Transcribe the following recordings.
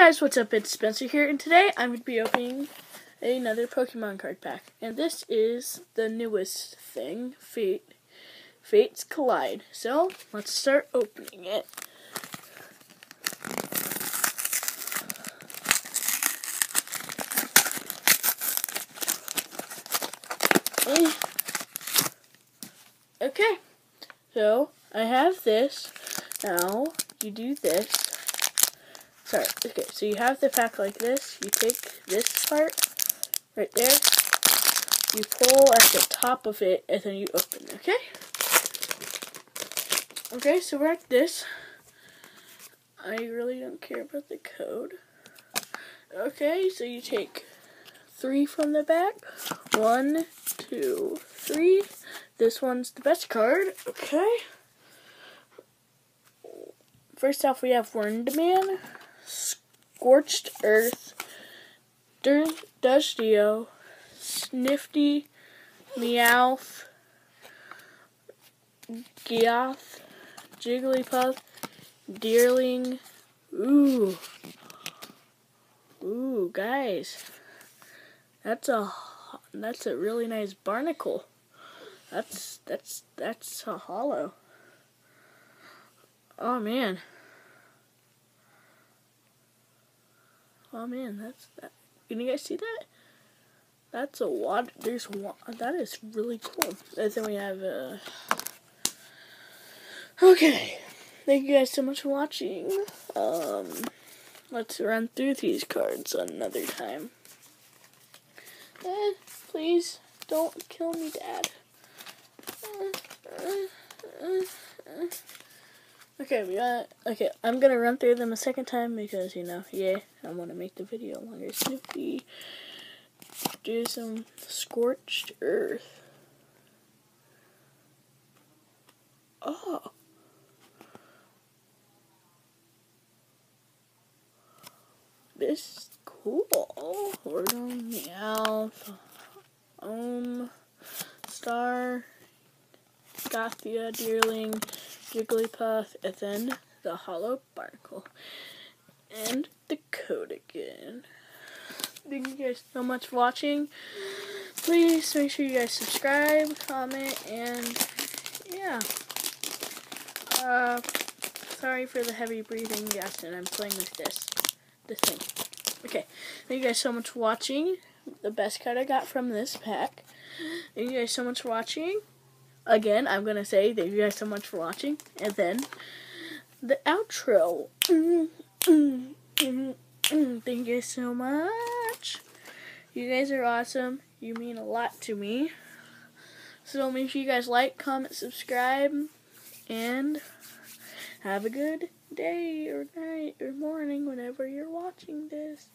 guys, what's up? It's Spencer here, and today I'm going to be opening another Pokemon card pack. And this is the newest thing, Fates Collide. So, let's start opening it. Okay, so I have this. Now, you do this. Sorry, okay, so you have the pack like this. You take this part, right there. You pull at the top of it, and then you open, okay? Okay, so we're at this. I really don't care about the code. Okay, so you take 3 from the back. 1, 2, 3. This one's the best card, okay? First off, we have Windman, Scorched Earth, Dustio, Snifty, Meowth, Geoff, Jigglypuff, Deerling. Ooh, guys, that's a really nice barnacle. That's a hollow. Oh man. Oh man, that's that. Can you guys see that? That's a water. There's one. That is really cool. And then we have okay. Thank you guys so much for watching. Let's run through these cards another time. Please don't kill me, Dad. Okay, I'm gonna run through them a second time because, I want to make the video longer. Snoopy, do some Scorched Earth. Oh. This is cool. We're going Meowth, Star, Gothia, Deerling, Jigglypuff, and then the hollow barnacle. And the code again. Thank you guys so much for watching. Please make sure you guys subscribe, comment, and yeah. Sorry for the heavy breathing, Gaston. I'm playing with this thing. Okay, thank you guys so much for watching. The best card I got from this pack. Thank you guys so much for watching. Again, I'm going to say thank you guys so much for watching. And then, the outro. Thank you guys so much. You guys are awesome. You mean a lot to me. So make sure you guys like, comment, subscribe, and have a good day or night or morning whenever you're watching this.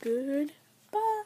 Goodbye.